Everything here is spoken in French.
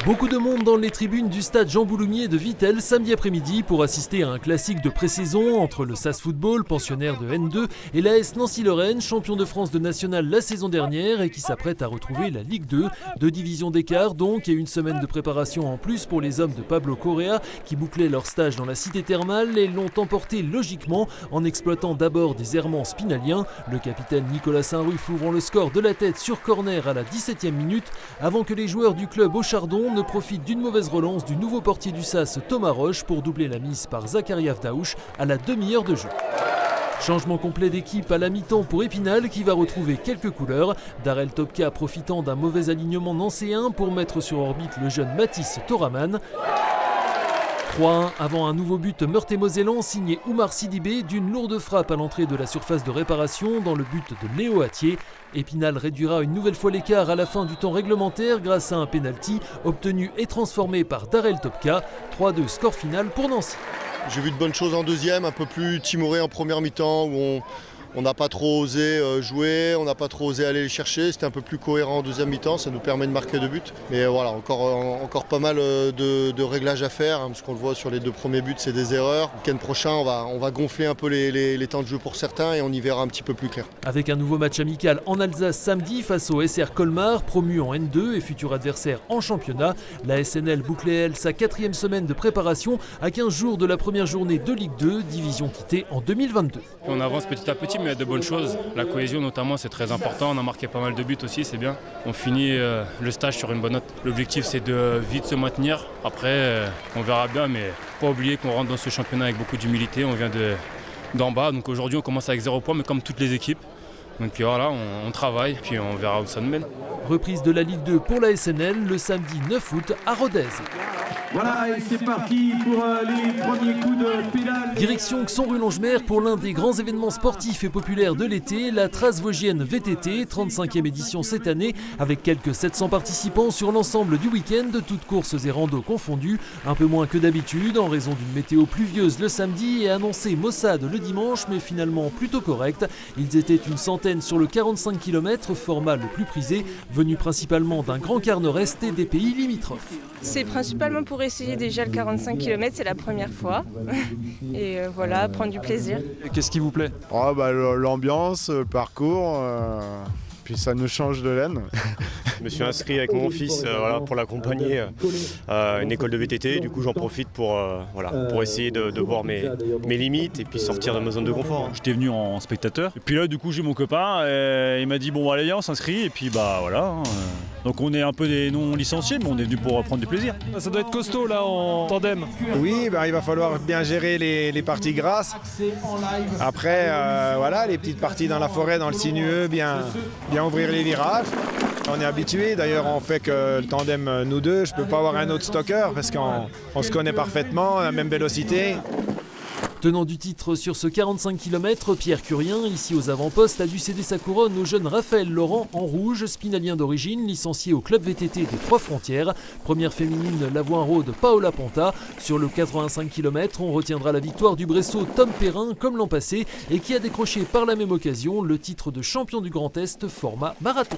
Beaucoup de monde dans les tribunes du stade Jean Bouloumier de Vittel samedi après-midi pour assister à un classique de pré-saison entre le SAS Football, pensionnaire de N2, et l'AS Nancy-Lorraine, champion de France de National la saison dernière et qui s'apprête à retrouver la Ligue 2. 2 divisions d'écart donc et une semaine de préparation en plus pour les hommes de Pablo Correa qui bouclaient leur stage dans la cité thermale et l'ont emporté logiquement en exploitant d'abord des errements spinaliens. Le capitaine Nicolas Saint-Ruf ouvrant le score de la tête sur corner à la 17e minute avant que les joueurs du club au Chardon ne profite d'une mauvaise relance du nouveau portier du SAS Thomas Roche pour doubler la mise par Zakaria Vdaouch à la demi-heure de jeu. Changement complet d'équipe à la mi-temps pour Épinal qui va retrouver quelques couleurs. Darrell Topka profitant d'un mauvais alignement nancéen pour mettre sur orbite le jeune Mathis Toraman. 3-1 avant un nouveau but meurthe-et-mosellan signé Oumar Sidibé d'une lourde frappe à l'entrée de la surface de réparation dans le but de Léo Attier. Épinal réduira une nouvelle fois l'écart à la fin du temps réglementaire grâce à un pénalty obtenu et transformé par Darrell Topka. 3-2 score final pour Nancy. J'ai vu de bonnes choses en deuxième, un peu plus timoré en première mi-temps où on n'a pas trop osé jouer, on n'a pas trop osé aller les chercher. C'était un peu plus cohérent en deuxième mi-temps, ça nous permet de marquer 2 buts. Mais voilà, encore pas mal de réglages à faire, parce qu'on le voit sur les 2 premiers buts, c'est des erreurs. Le week-end prochain, on va gonfler un peu les temps de jeu pour certains et on y verra un petit peu plus clair. Avec un nouveau match amical en Alsace samedi face au SR Colmar, promu en N2 et futur adversaire en championnat, la SNL bouclait elle sa 4e semaine de préparation à 15 jours de la première journée de Ligue 2, division quittée en 2022. On avance petit à petit, mais il y a de bonnes choses. La cohésion notamment, c'est très important. On a marqué pas mal de buts aussi, c'est bien. On finit le stage sur une bonne note. L'objectif, c'est de vite se maintenir. Après, on verra bien, mais pas oublier qu'on rentre dans ce championnat avec beaucoup d'humilité. On vient d'en bas, donc aujourd'hui, on commence avec 0 points, mais comme toutes les équipes. Donc voilà, on travaille, puis on verra où ça nous mène. Reprise de la Ligue 2 pour la SNL le samedi 9 août à Rodez. Voilà, et c'est parti pour les premiers coups de pédale. Direction Xon-Rue-Longemer pour l'un des grands événements sportifs et populaires de l'été, la Trasvosgienne VTT, 35e édition cette année, avec quelques 700 participants sur l'ensemble du week-end, toutes courses et randos confondues. Un peu moins que d'habitude en raison d'une météo pluvieuse le samedi et annoncée maussade le dimanche, mais finalement plutôt correcte. Ils étaient une centaine sur le 45 km, format le plus prisé, venu principalement d'un grand quart nord-est et des pays limitrophes. C'est principalement pour essayer déjà le 45 km, c'est la première fois. Et voilà, prendre du plaisir. Qu'est-ce qui vous plaît ? L'ambiance, le parcours, puis ça nous change de laine. Je me suis inscrit avec mon fils pour l'accompagner à une école de VTT. Du coup, j'en profite pour essayer de voir mes limites et puis sortir de ma zone de confort. J'étais venu en spectateur. Et puis là, du coup, j'ai mon copain. Et il m'a dit bon, allez, viens, on s'inscrit. Et puis voilà. Donc on est un peu des non licenciés, mais on est venu pour prendre du plaisir. Ça doit être costaud là en tandem. Oui, il va falloir bien gérer les parties grasses. Après, les petites parties dans la forêt, dans le sinueux, bien ouvrir les virages. On est habitué, d'ailleurs on fait que le tandem nous deux, je ne peux pas avoir un autre stocker parce qu'on se connaît parfaitement, la même vélocité. Tenant du titre sur ce 45 km, Pierre Curien, ici aux avant-postes, a dû céder sa couronne au jeune Raphaël Laurent en rouge, spinalien d'origine, licencié au club VTT des Trois-Frontières. Première féminine, l'Avoine-Raude Paola Ponta. Sur le 85 km, on retiendra la victoire du Bresso Tom Perrin comme l'an passé et qui a décroché par la même occasion le titre de champion du Grand Est format marathon.